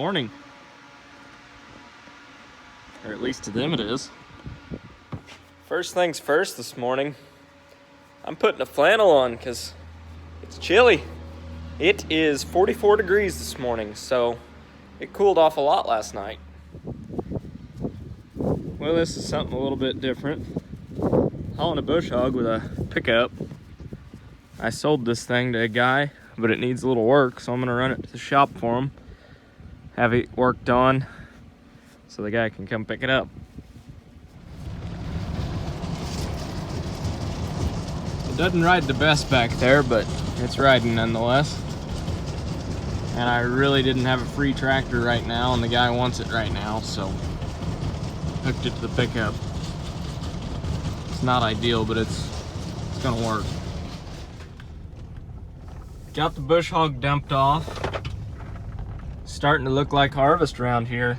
morning. Or at least to them it is. First things first this morning, I'm putting a flannel on because it's chilly. It is 44 degrees this morning, so it cooled off a lot last night. Well, this is something a little bit different. Hauling a bush hog with a pickup. I sold this thing to a guy, but it needs a little work, so I'm gonna run it to the shop for him, have it worked on, so the guy can come pick it up. It doesn't ride the best back there, but it's riding nonetheless. And I really didn't have a free tractor right now, and the guy wants it right now, so hooked it to the pickup. It's not ideal, but it's gonna work. Got the bush hog dumped off. Starting to look like harvest around here.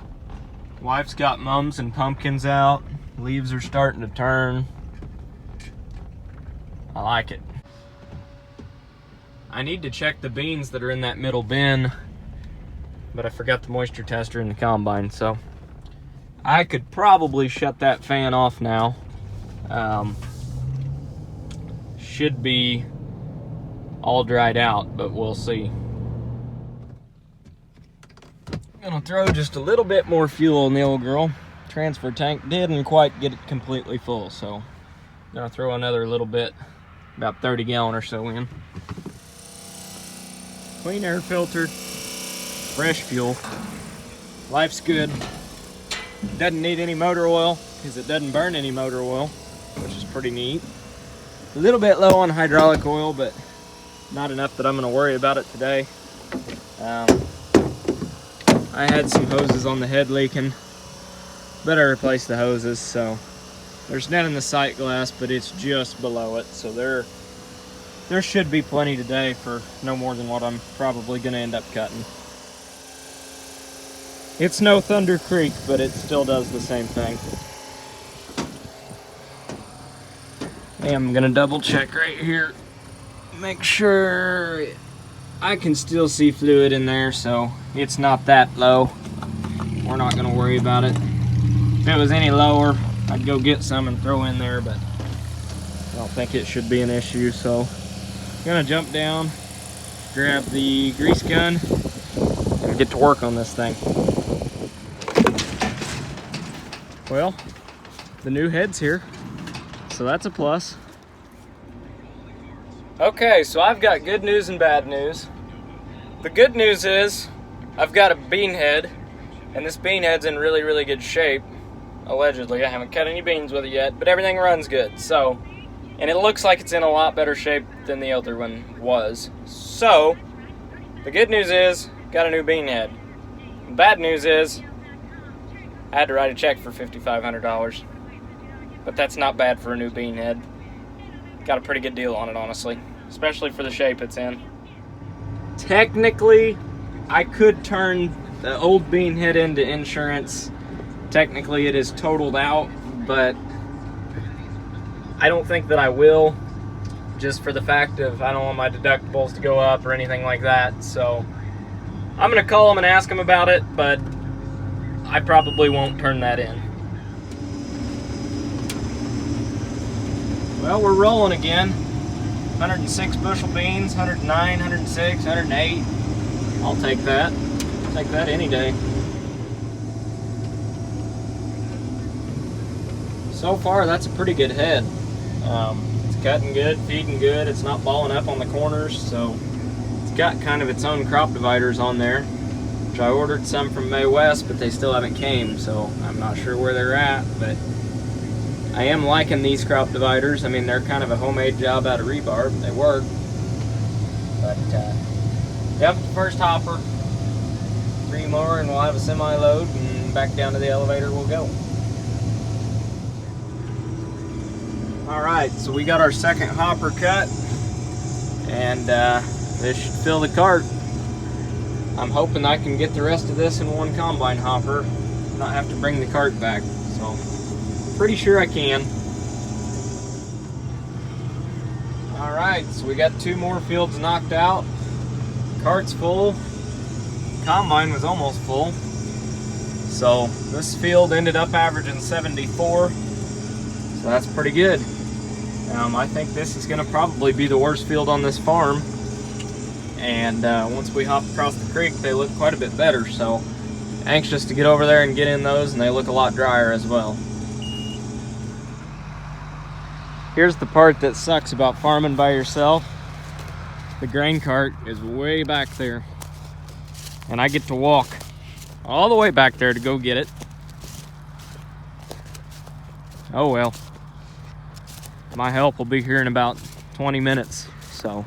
Wife's got mums and pumpkins out. Leaves are starting to turn. I like it. I need to check the beans that are in that middle bin, but I forgot the moisture tester in the combine, so I could probably shut that fan off now. Should be all dried out, but we'll see. I'm gonna throw just a little bit more fuel in the old girl. Transfer tank didn't quite get it completely full, so I'm gonna throw another little bit, about 30 gallon or so in. Clean air filter, fresh fuel. Life's good. Doesn't need any motor oil because it doesn't burn any motor oil, which is pretty neat. A little bit low on hydraulic oil, but not enough that I'm gonna worry about it today. I had some hoses on the head leaking, but I replaced the hoses, so there's none in the sight glass, but it's just below it, so there should be plenty today for no more than what I'm probably gonna end up cutting. It's no Thunder Creek, but it still does the same thing. I'm gonna double check right here. Make sure I can still see fluid in there, so it's not that low. We're not gonna worry about it. If it was any lower, I'd go get some and throw in there, but I don't think it should be an issue, so I'm gonna jump down, grab the grease gun, and get to work on this thing. Well, the new head's here, so that's a plus. Okay, so I've got good news and bad news. The good news is I've got a bean head, and this bean head's in really, really good shape. Allegedly, I haven't cut any beans with it yet, but everything runs good. So, and it looks like it's in a lot better shape than the other one was. So, the good news is got a new bean head. The bad news is I had to write a check for $5,500, but that's not bad for a new bean head. Got a pretty good deal on it, honestly, especially for the shape it's in. Technically, I could turn the old bean head into insurance. Technically, it is totaled out, but I don't think that I will, just for the fact of I don't want my deductibles to go up or anything like that. So I'm gonna call them and ask them about it, but I probably won't turn that in. Well, we're rolling again. 106 bushel beans, 109, 106, 108. I'll take that. Take that any day. So far, that's a pretty good head. It's cutting good, feeding good. It's not balling up on the corners, so it's got kind of its own crop dividers on there, which I ordered some from May West, but they still haven't came, so I'm not sure where they're at, but I am liking these crop dividers. I mean, they're kind of a homemade job out of rebar, but they work. But, dumped the first hopper, 3 more, and we'll have a semi-load, and back down to the elevator we'll go. Alright, so we got our second hopper cut, and this should fill the cart. I'm hoping I can get the rest of this in one combine hopper, not have to bring the cart back, so pretty sure I can. Alright, so we got 2 more fields knocked out. Cart's full. combine was almost full. So this field ended up averaging 74. So that's pretty good. I think this is going to probably be the worst field on this farm. And once we hop across the creek, they look quite a bit better. So anxious to get over there and get in those, and they look a lot drier as well. Here's the part that sucks about farming by yourself. The grain cart is way back there, and I get to walk all the way back there to go get it. Oh well. My help will be here in about 20 minutes, so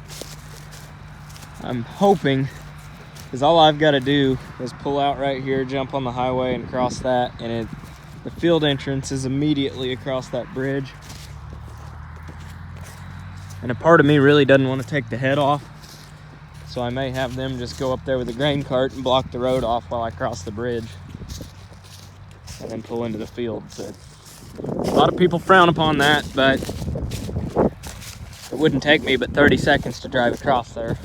I'm hoping, because all I've got to do is pull out right here, jump on the highway and cross that, and the field entrance is immediately across that bridge. And a part of me really doesn't want to take the head off, so I may have them just go up there with the grain cart and block the road off while I cross the bridge and then pull into the field. So a lot of people frown upon that, but it wouldn't take me but 30 seconds to drive across there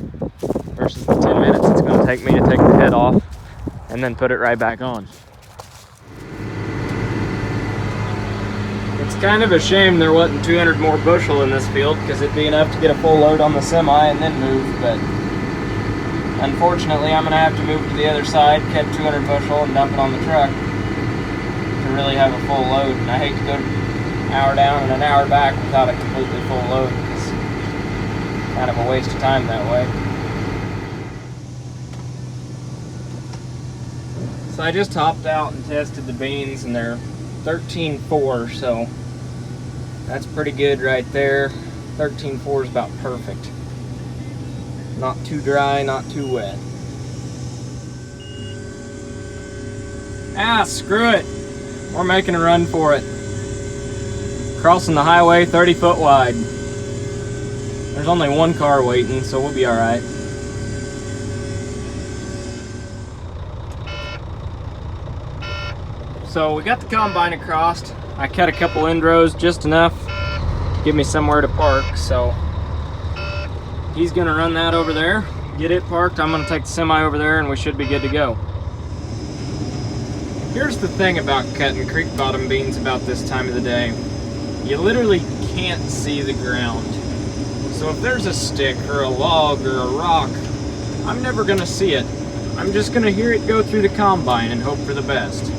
versus the 10 minutes it's going to take me to take the head off and then put it right back on. It's kind of a shame there wasn't 200 more bushel in this field, because it'd be enough to get a full load on the semi and then move, but unfortunately I'm going to have to move to the other side, cut 200 bushel and dump it on the truck to really have a full load. And I hate to go an hour down and an hour back without a completely full load. It's kind of a waste of time that way. So I just hopped out and tested the beans, and they're 13.4, so that's pretty good right there. 13.4 is about perfect. Not too dry, not too wet. Screw it. We're making a run for it. Crossing the highway 30 foot wide. There's only one car waiting, so we'll be all right. So we got the combine across. I cut a couple end rows, just enough to give me somewhere to park. So he's gonna run that over there, get it parked. I'm gonna take the semi over there, and we should be good to go. Here's the thing about cutting creek bottom beans about this time of the day. You literally can't see the ground. So if there's a stick or a log or a rock, I'm never gonna see it. I'm just gonna hear it go through the combine and hope for the best.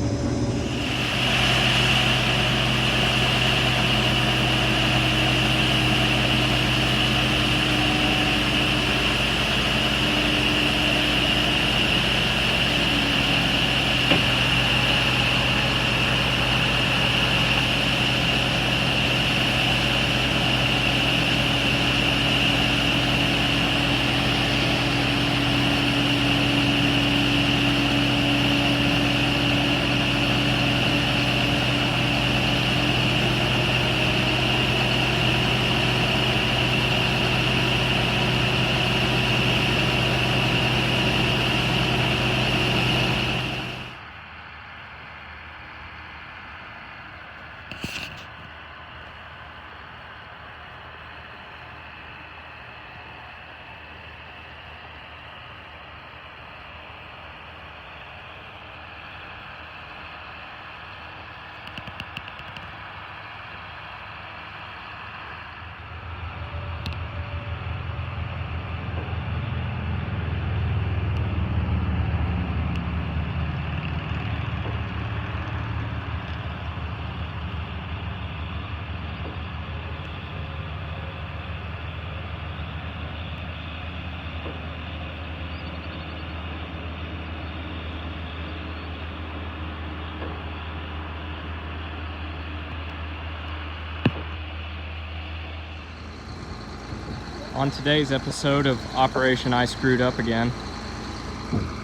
On today's episode of Operation I Screwed Up Again,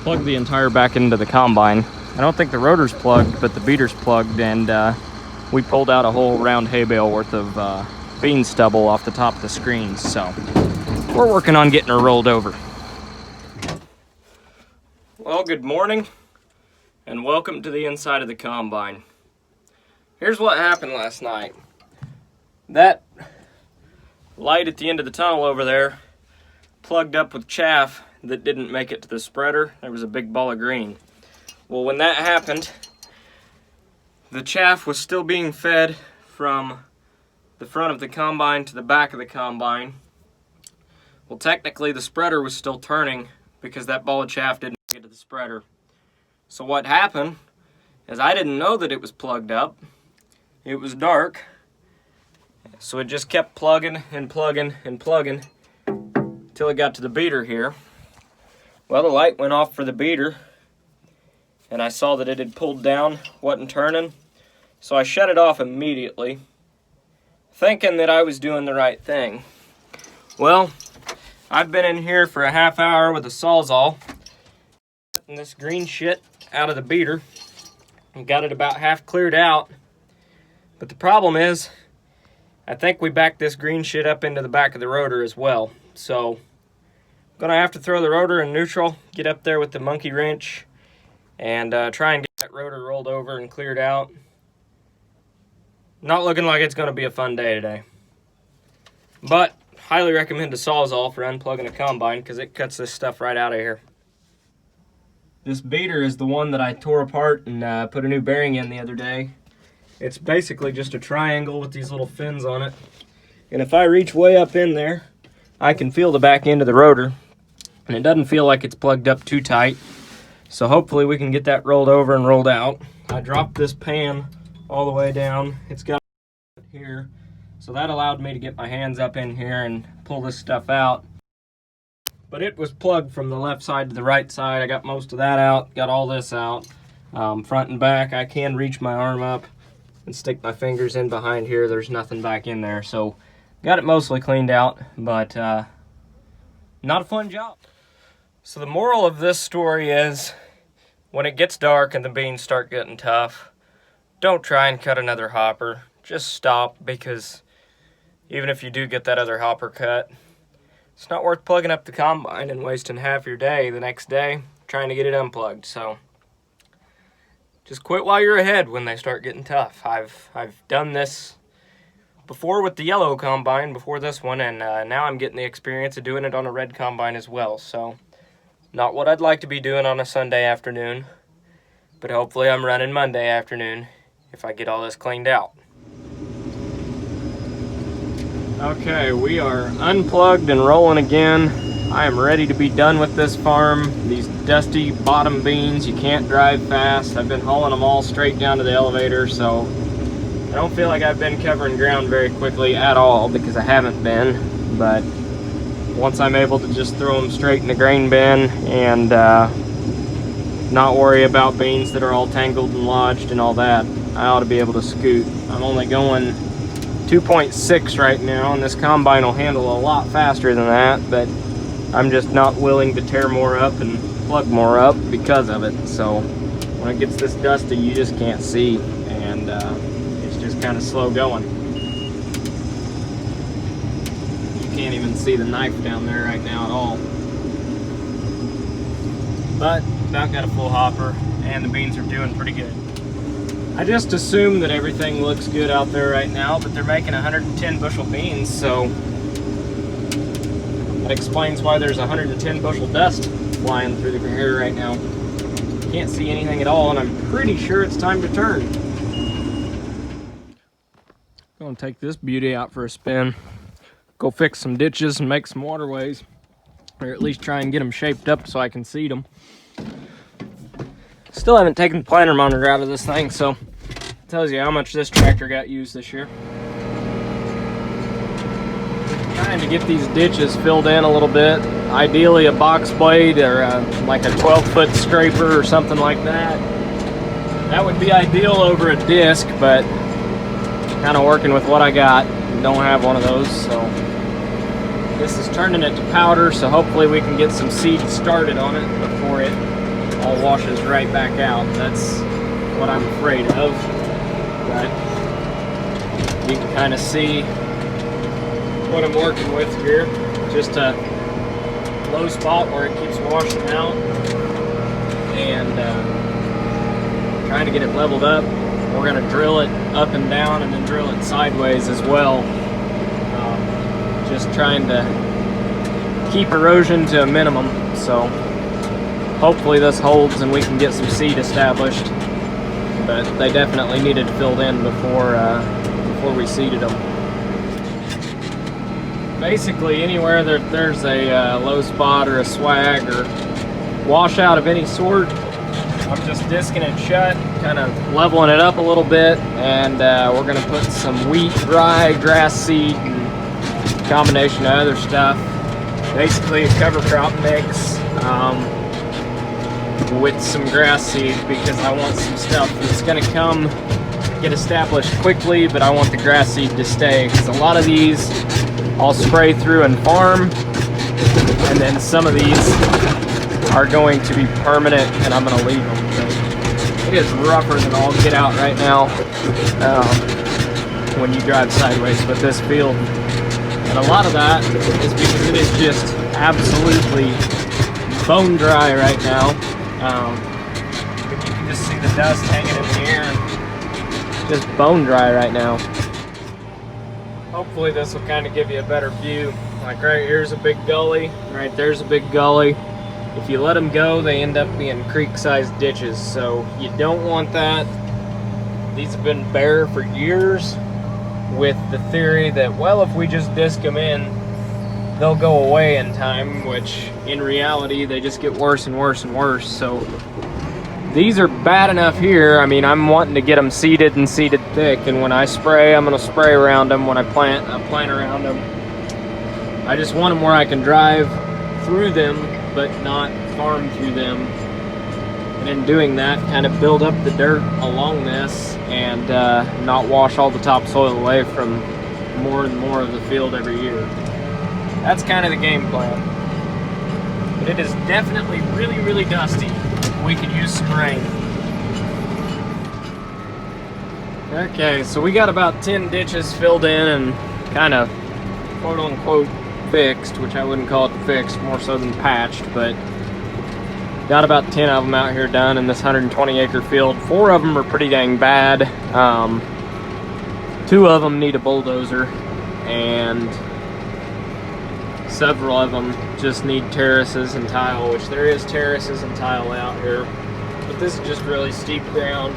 plugged the entire back end of the combine. I don't think the rotor's plugged, but the beater's plugged, and we pulled out a whole round hay bale worth of bean stubble off the top of the screens. So we're working on getting her rolled over. Well, good morning and welcome to the inside of the combine. Here's what happened last night. That light at the end of the tunnel over there plugged up with chaff that didn't make it to the spreader. There was a big ball of green. Well, when that happened, the chaff was still being fed from the front of the combine to the back of the combine. Well, technically the spreader was still turning because that ball of chaff didn't get to the spreader. So what happened is I didn't know that it was plugged up. It was dark, so it just kept plugging and plugging and plugging until it got to the beater here. Well, the light went off for the beater, and I saw that it had pulled down, wasn't turning, so I shut it off immediately, thinking that I was doing the right thing. Well, I've been in here for a half hour with a Sawzall, getting this green shit out of the beater, and got it about half cleared out. But the problem is, I think we backed this green shit up into the back of the rotor as well. So, I'm gonna have to throw the rotor in neutral, get up there with the monkey wrench, and try and get that rotor rolled over and cleared out. Not looking like it's gonna be a fun day today. But, highly recommend a Sawzall for unplugging a combine because it cuts this stuff right out of here. This beater is the one that I tore apart and put a new bearing in the other day. It's basically just a triangle with these little fins on it. And if I reach way up in there, I can feel the back end of the rotor. And it doesn't feel like it's plugged up too tight. So hopefully we can get that rolled over and rolled out. I dropped this pan all the way down. It's got here. So that allowed me to get my hands up in here and pull this stuff out. But it was plugged from the left side to the right side. I got most of that out, got all this out. Front and back, I can reach my arm up and stick my fingers in behind here. There's nothing back in there. So got it mostly cleaned out, but not a fun job. So the moral of this story is, when it gets dark and the beans start getting tough, don't try and cut another hopper. Just stop, because even if you do get that other hopper cut, it's not worth plugging up the combine and wasting half your day the next day trying to get it unplugged. So just quit while you're ahead when they start getting tough. I've done this before with the yellow combine, before this one, and now I'm getting the experience of doing it on a red combine as well. So not what I'd like to be doing on a Sunday afternoon, but hopefully I'm running Monday afternoon if I get all this cleaned out. Okay, we are unplugged and rolling again. I am ready to be done with this farm. These dusty bottom beans, you can't drive fast. I've been hauling them all straight down to the elevator, so I don't feel like I've been covering ground very quickly at all, because I haven't been. But once I'm able to just throw them straight in the grain bin and not worry about beans that are all tangled and lodged and all that, I ought to be able to scoot. I'm only going 2.6 right now, and this combine will handle a lot faster than that, but I'm just not willing to tear more up and plug more up because of it. So when it gets this dusty, you just can't see, and it's just kind of slow going. You can't even see the knife down there right now at all. But about got a full hopper, and the beans are doing pretty good. I just assume that everything looks good out there right now, but they're making 110 bushel beans, so that explains why there's 110 bushel dust flying through the air right now. Can't see anything at all, and I'm pretty sure it's time to turn. I'm gonna take this beauty out for a spin, go fix some ditches and make some waterways, or at least try and get them shaped up so I can seed them. Still haven't taken the planter monitor out of this thing, so it tells you how much this tractor got used this year. Trying to get these ditches filled in a little bit. Ideally a box blade or like a 12-foot scraper or something like that. That would be ideal over a disc, but kind of working with what I got. Don't have one of those, so this is turning it to powder, so hopefully we can get some seed started on it before it all washes right back out. That's what I'm afraid of, but you can kind of see what I'm working with here. Just a low spot where it keeps washing out, and trying to get it leveled up. We're going to drill it up and down and then drill it sideways as well. Just trying to keep erosion to a minimum. so hopefully this holds and we can get some seed established. But they definitely needed filled in before we seeded them. Basically, anywhere there's a low spot or a swag or washout of any sort, I'm just disking it shut, kind of leveling it up a little bit, and we're gonna put some wheat, rye, grass seed, and a combination of other stuff. Basically a cover crop mix with some grass seed, because I want some stuff that's gonna get established quickly, but I want the grass seed to stay, because a lot of these I'll spray through and farm, and then some of these are going to be permanent and I'm gonna leave them. So it is rougher than all get out right now when you drive sideways with this field. And a lot of that is because it is just absolutely bone dry right now. You can just see the dust hanging in the air. Just bone dry right now. Hopefully this will kind of give you a better view. Like right here's a big gully, right there's a big gully. If you let them go, they end up being creek-sized ditches, so you don't want that. These have been bare for years with the theory that, well, if we just disc them in, they'll go away in time, which in reality, they just get worse and worse and worse. So these are bad enough here. I mean, I'm wanting to get them seeded and seeded thick, and when I spray, I'm gonna spray around them. When I plant around them. I just want them where I can drive through them, but not farm through them. And in doing that, kind of build up the dirt along this and not wash all the topsoil away from more and more of the field every year. That's kind of the game plan. But it is definitely really, really dusty. We could use some rain. Okay, so we got about 10 ditches filled in and kind of quote unquote fixed, which I wouldn't call it fixed, more so than patched, but got about 10 of them out here done in this 120 acre field. 4 of them are pretty dang bad. 2 of them need a bulldozer, and several of them just need terraces and tile, which there is terraces and tile out here, but this is just really steep ground.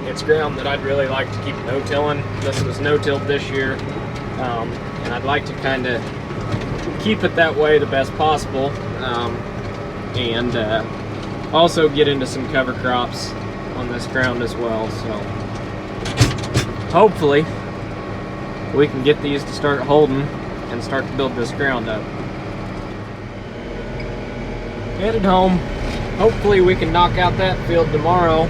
It's ground that I'd really like to keep no-tilling. This was no-tilled this year. And I'd like to kind of keep it that way the best possible, and also get into some cover crops on this ground as well. So hopefully we can get these to start holding and start to build this ground up. Headed home. Hopefully we can knock out that field tomorrow.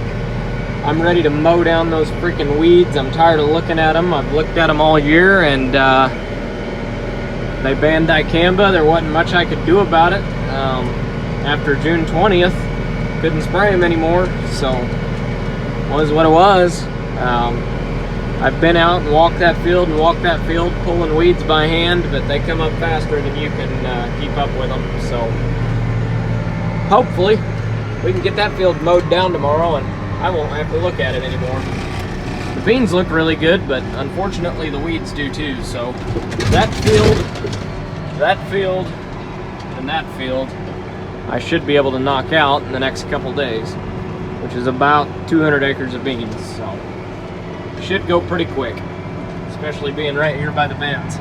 I'm ready to mow down those freaking weeds. I'm tired of looking at them. I've looked at them all year, and they banned dicamba. There wasn't much I could do about it. After June 20th, couldn't spray them anymore, so was what it was. I've been out and walked that field pulling weeds by hand, but they come up faster than you can keep up with them. So hopefully we can get that field mowed down tomorrow and I won't have to look at it anymore. The beans look really good, but unfortunately the weeds do too. So that field, and that field, I should be able to knock out in the next couple days, which is about 200 acres of beans. So should go pretty quick, especially being right here by the bends.